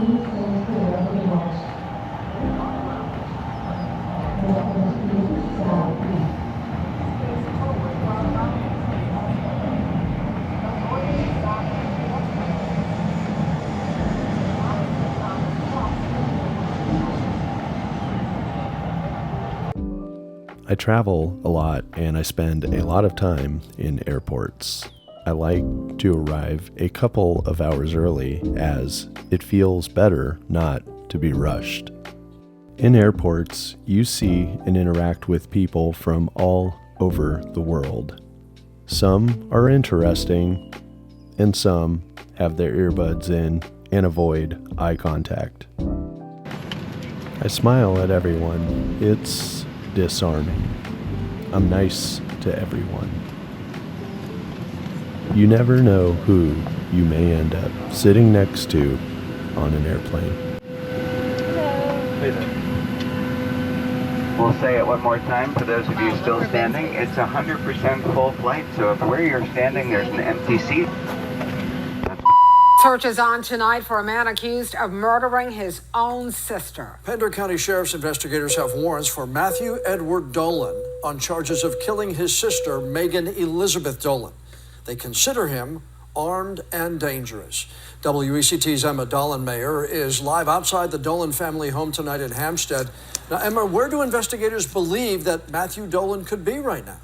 I travel a lot and I spend a lot of time in airports. I like to arrive a couple of hours early as it feels better not to be rushed. In airports, you see and interact with people from all over the world. Some are interesting and some have their earbuds in and avoid eye contact. I smile at everyone. It's disarming. I'm nice to everyone. You never know who you may end up sitting next to on an airplane. We'll say it one more time for those of you still standing. It's 100% full flight, so if where you're standing there's an empty seat. Search is on tonight for a man accused of murdering his own sister. Pender County Sheriff's investigators have warrants for Mathew Edward Dolan on charges of killing his sister, Megan Elizabeth Dolan. They consider him armed and dangerous. WECT's Emma Dolan-Mayer is live outside the Dolan family home tonight in Hampstead. Now, Emma, where do investigators believe that Mathew Dolan could be right now?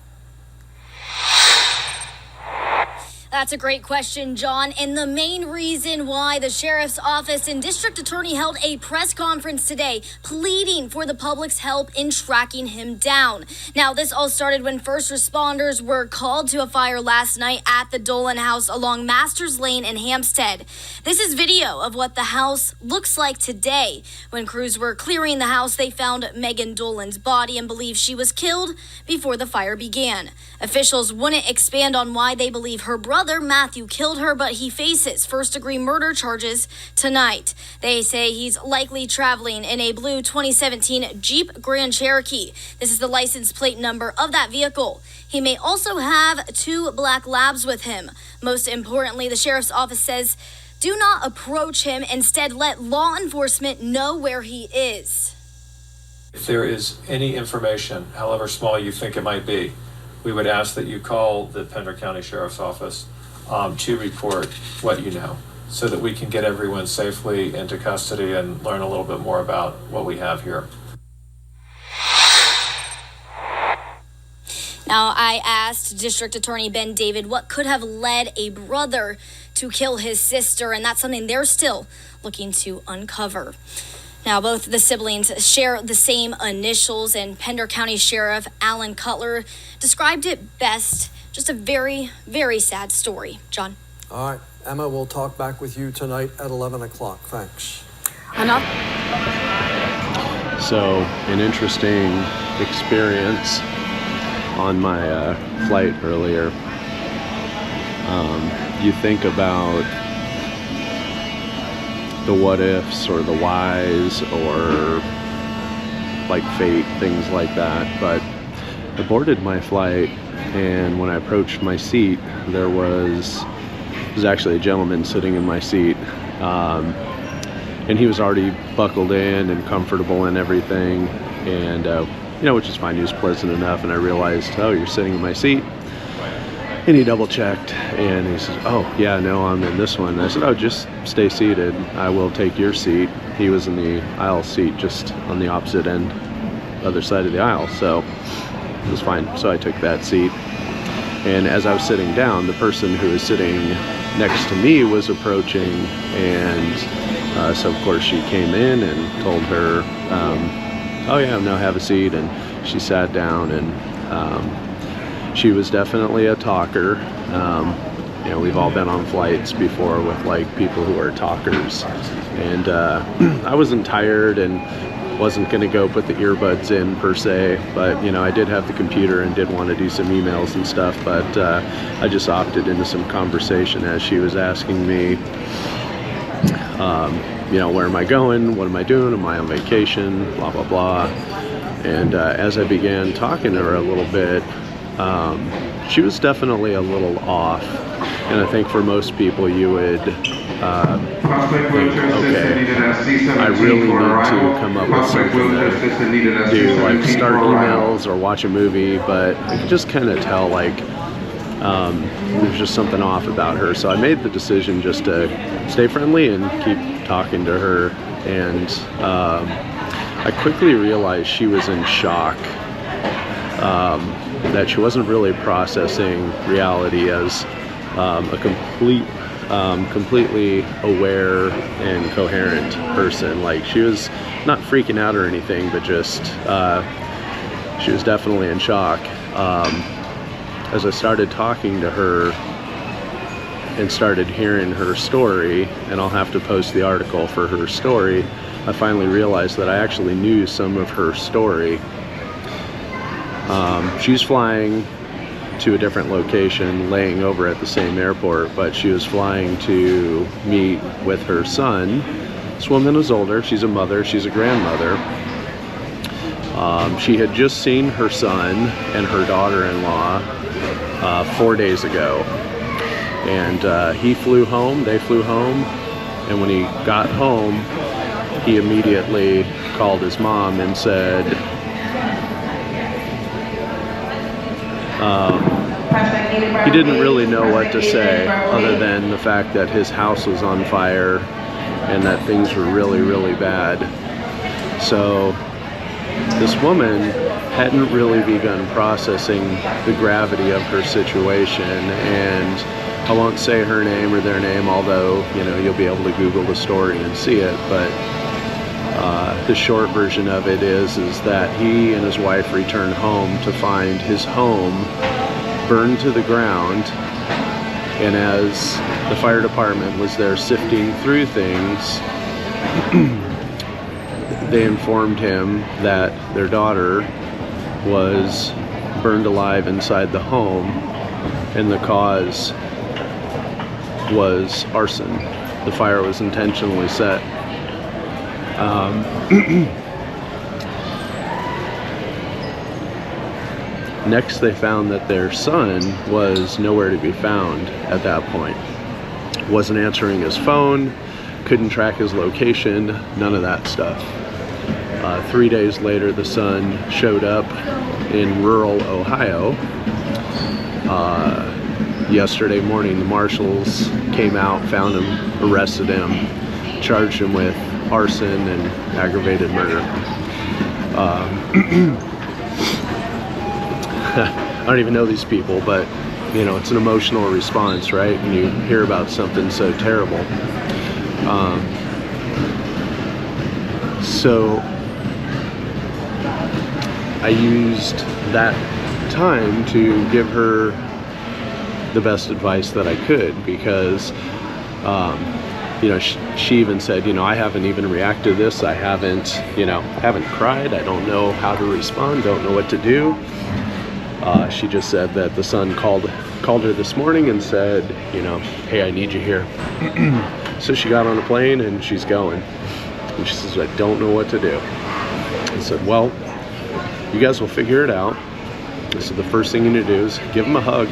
That's a great question, John. And the main reason why the sheriff's office and district attorney held a press conference today, pleading for the public's help in tracking him down. Now, this all started when first responders were called to a fire last night at the Dolan house along Masters Lane in Hampstead. This is video of what the house looks like today. When crews were clearing the house, they found Megan Dolan's body and believe she was killed before the fire began. Officials wouldn't expand on why they believe her brother Mathew killed her, but he faces first-degree murder charges tonight. They say he's likely traveling in a blue 2017 Jeep Grand Cherokee. This is the license plate number of that vehicle. He may also have 2 black labs with him. Most importantly, the sheriff's office says, do not approach him. Instead, let law enforcement know where he is. If there is any information, however small you think it might be, we would ask that you call the Pender County Sheriff's Office to report what you know so that we can get everyone safely into custody and learn a little bit more about what we have here. Now, I asked District Attorney Ben David what could have led a brother to kill his sister, and that's something they're still looking to uncover. Now, both the siblings share the same initials, and Pender County Sheriff Alan Cutler described it best. Just a very, very sad story. John? All right, Emma, we'll talk back with you tonight at 11 o'clock. Thanks. So, an interesting experience on my flight earlier. You think about the what ifs or the whys or like fate, things like that. But I boarded my flight, and when I approached my seat, there was actually a gentleman sitting in my seat, and he was already buckled in and comfortable and everything, and which is fine. He was pleasant enough, and I realized, oh, you're sitting in my seat. And he double checked and he says, oh yeah, no, I'm in this one. And I said, oh, just stay seated. I will take your seat. He was in the aisle seat just on the opposite end, other side of the aisle. So it was fine. So I took that seat. And as I was sitting down, the person who was sitting next to me was approaching. And so of course she came in and told her, oh yeah, no, have a seat. And she sat down, and she was definitely a talker. We've all been on flights before with like people who are talkers, and I wasn't tired and wasn't going to go put the earbuds in per se, but I did have the computer and did want to do some emails and stuff, but I just opted into some conversation as she was asking me, where am I going, what am I doing, am I on vacation, blah blah blah. And as I began talking to her a little bit, she was definitely a little off, and I think for most people you would think, okay, I really need to come up with something to do, like start emails or watch a movie, but I could just kind of tell like there's just something off about her. So I made the decision just to stay friendly and keep talking to her, and I quickly realized she was in shock, that she wasn't really processing reality as a completely aware and coherent person. Like, she was not freaking out or anything, but just she was definitely in shock. As I started talking to her and started hearing her story, and I'll have to post the article for her story, I finally realized that I actually knew some of her story. She's flying to a different location, laying over at the same airport, but she was flying to meet with her son. This woman is older, she's a mother, she's a grandmother. She had just seen her son and her daughter-in-law 4 days ago, and he flew home, they flew home, and when he got home, he immediately called his mom and said, he didn't really know what to say other than the fact that his house was on fire and that things were really, really bad. So this woman hadn't really begun processing the gravity of her situation, and I won't say her name or their name, although, you know, you'll be able to Google the story and see it, but the short version of it is that he and his wife returned home to find his home burned to the ground, and as the fire department was there sifting through things, they informed him that their daughter was burned alive inside the home, and the cause was arson. The fire was intentionally set. Next, they found that their son was nowhere to be found at that point. Wasn't answering his phone, couldn't track his location, none of that stuff. 3 days later, the son showed up in rural Ohio. Yesterday morning, the marshals came out, found him, arrested him, charged him with arson and aggravated murder. I don't even know these people, but you know, it's an emotional response, right? When you hear about something so terrible. So I used that time to give her the best advice that I could, because you know, she even said, you know, I haven't even reacted to this. I haven't cried. I don't know how to respond. Don't know what to do. She just said that the son called her this morning and said, you know, hey, I need you here. So she got on a plane and she's going. And she says, I don't know what to do. I said, well, you guys will figure it out. I said, the first thing you need to do is give him a hug.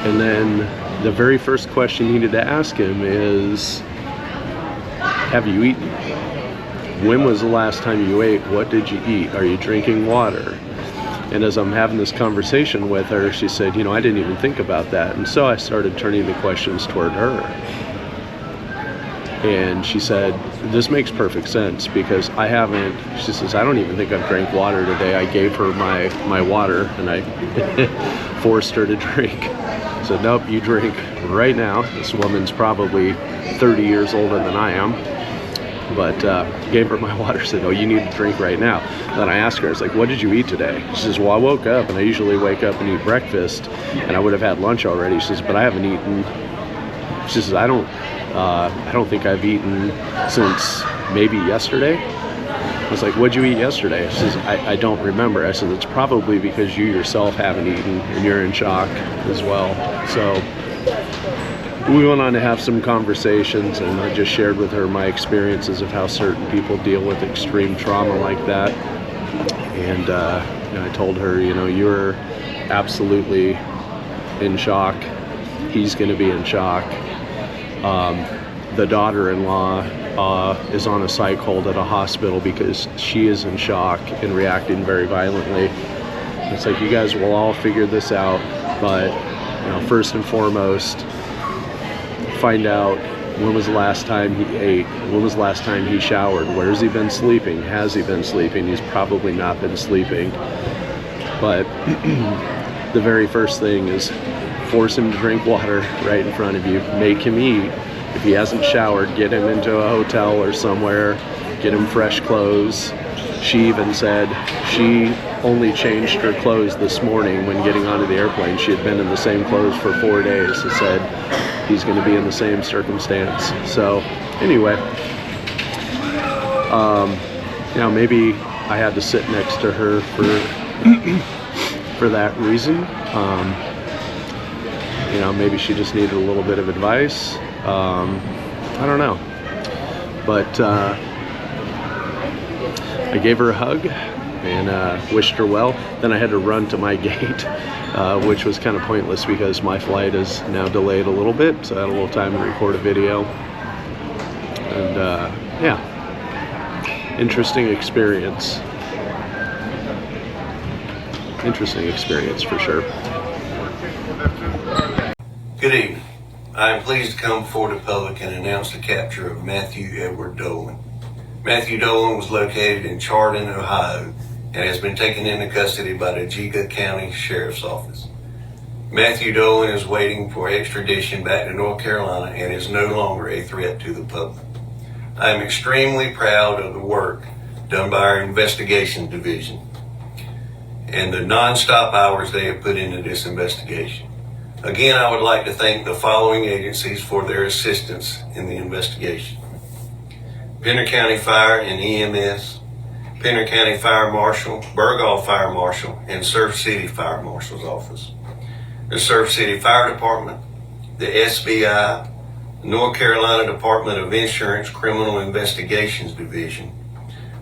And then the very first question you needed to ask him is, have you eaten? When was the last time you ate? What did you eat? Are you drinking water? And as I'm having this conversation with her, she said, you know, I didn't even think about that. And so I started turning the questions toward her. And she said, this makes perfect sense, because I haven't, she says, I don't even think I've drank water today. I gave her my water and I forced her to drink. I said, nope, you drink right now. This woman's probably 30 years older than I am. But gave her my water, said, oh, you need to drink right now. Then I asked her, I was like, what did you eat today? She says, well, I woke up and I usually wake up and eat breakfast, and I would have had lunch already. She says, but I haven't eaten. She says, I don't think I've eaten since maybe yesterday. I was like, what'd you eat yesterday? She says, I don't remember. I said, it's probably because you yourself haven't eaten and you're in shock as well. So we went on to have some conversations, and I just shared with her my experiences of how certain people deal with extreme trauma like that. And you know, I told her, you know, you're absolutely in shock. He's going to be in shock. the daughter-in-law is on a psych hold at a hospital because she is in shock and reacting very violently. It's like, you guys will all figure this out, but first and foremost, find out when was the last time he ate, when was the last time he showered, where's he been sleeping, has he been sleeping? He's probably not been sleeping. But the very first thing is force him to drink water right in front of you, make him eat. If he hasn't showered, get him into a hotel or somewhere, get him fresh clothes. She even said she only changed her clothes this morning when getting onto the airplane. She had been in the same clothes for 4 days. She said he's going to be in the same circumstance. So anyway, maybe I had to sit next to her for that reason. Maybe she just needed a little bit of advice. I don't know. But I gave her a hug and wished her well. Then I had to run to my gate, which was kind of pointless because my flight is now delayed a little bit, so I had a little time to record a video. And interesting experience. Interesting experience for sure. Good evening. I am pleased to come before the public and announce the capture of Mathew Edward Dolan. Mathew Dolan was located in Chardon, Ohio, and has been taken into custody by the Jiga County Sheriff's Office. Mathew Dolan is waiting for extradition back to North Carolina and is no longer a threat to the public. I am extremely proud of the work done by our investigations division and the non-stop hours they have put into this investigation. Again, I would like to thank the following agencies for their assistance in the investigation: Pender County Fire and EMS, Pender County Fire Marshal, Burgaw Fire Marshal, and Surf City Fire Marshal's Office, the Surf City Fire Department, the SBI, North Carolina Department of Insurance Criminal Investigations Division,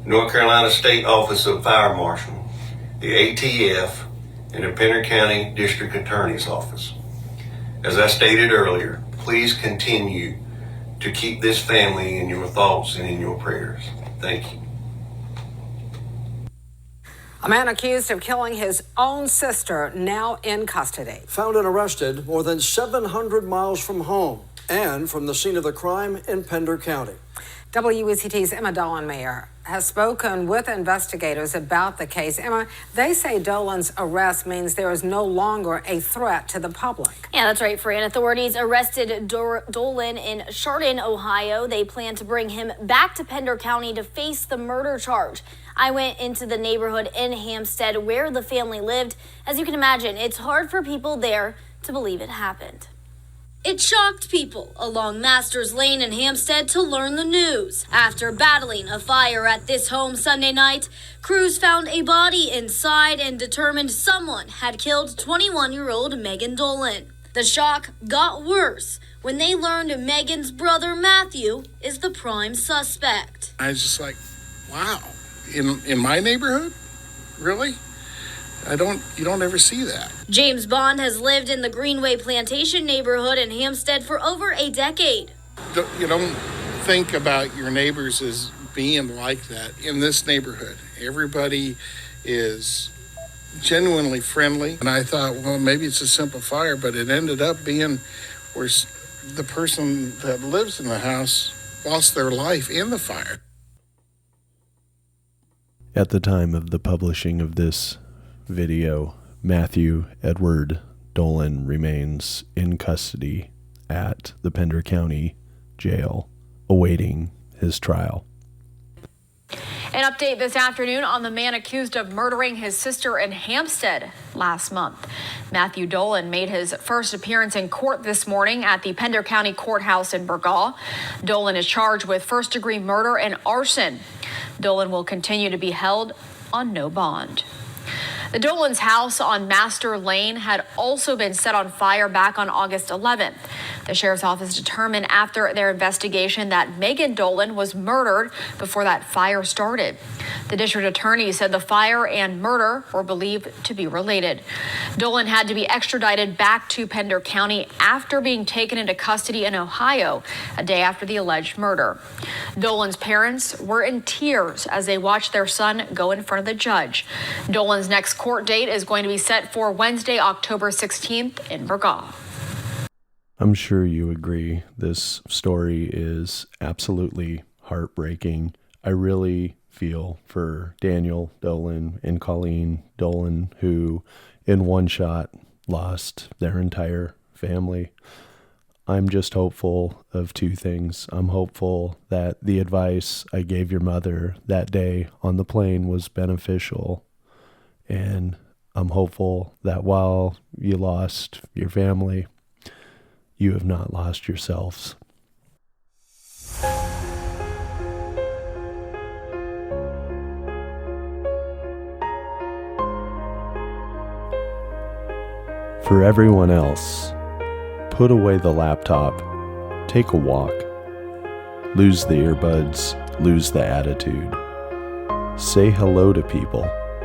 North Carolina State Office of Fire Marshal, the ATF, and the Pender County District Attorney's Office. As I stated earlier, please continue to keep this family in your thoughts and in your prayers. Thank you. A man accused of killing his own sister now in custody. Found and arrested more than 700 miles from home and from the scene of the crime in Pender County. WECT's Emma Dolan Mayer has spoken with investigators about the case. Emma, they say Dolan's arrest means there is no longer a threat to the public. Yeah, that's right, Fran. Authorities arrested Dolan in Chardon, Ohio. They plan to bring him back to Pender County to face the murder charge. I went into the neighborhood in Hampstead where the family lived. As you can imagine, it's hard for people there to believe it happened. It shocked people along Masters Lane in Hampstead to learn the news. After battling a fire at this home Sunday night, crews found a body inside and determined someone had killed 21-year-old Megan Dolan. The shock got worse when they learned Megan's brother Mathew is the prime suspect. I was just like, wow, in my neighborhood? Really? You don't ever see that. James Bond has lived in the Greenway Plantation neighborhood in Hampstead for over a decade. You don't think about your neighbors as being like that in this neighborhood. Everybody is genuinely friendly. And I thought, well, maybe it's a simple fire, but it ended up being where the person that lives in the house lost their life in the fire. At the time of the publishing of this video, Mathew Edward Dolan remains in custody at the Pender County Jail, awaiting his trial. An update this afternoon on the man accused of murdering his sister in Hampstead last month. Mathew Dolan made his first appearance in court this morning at the Pender County Courthouse in Burgaw. Dolan is charged with first-degree murder and arson. Dolan will continue to be held on no bond. The Dolan's house on Master Lane had also been set on fire back on August 11th. The sheriff's office determined after their investigation that Megan Dolan was murdered before that fire started. The district attorney said the fire and murder were believed to be related. Dolan had to be extradited back to Pender County after being taken into custody in Ohio a day after the alleged murder. Dolan's parents were in tears as they watched their son go in front of the judge. Dolan's next court date is going to be set for Wednesday, October 16th in Burgaw. I'm sure you agree. This story is absolutely heartbreaking. I really feel for Daniel Dolan and Colleen Dolan, who in one shot lost their entire family. I'm just hopeful of two things. I'm hopeful that the advice I gave your mother that day on the plane was beneficial. And I'm hopeful that while you lost your family, you have not lost yourselves. For everyone else, put away the laptop, take a walk, lose the earbuds, lose the attitude. Say hello to people,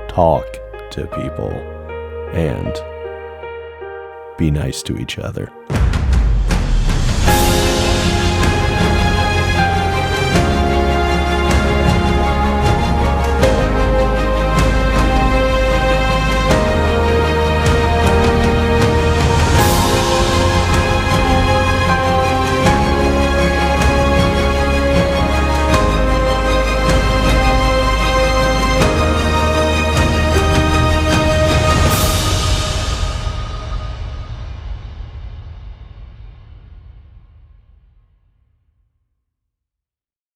talk to people, and be nice to each other.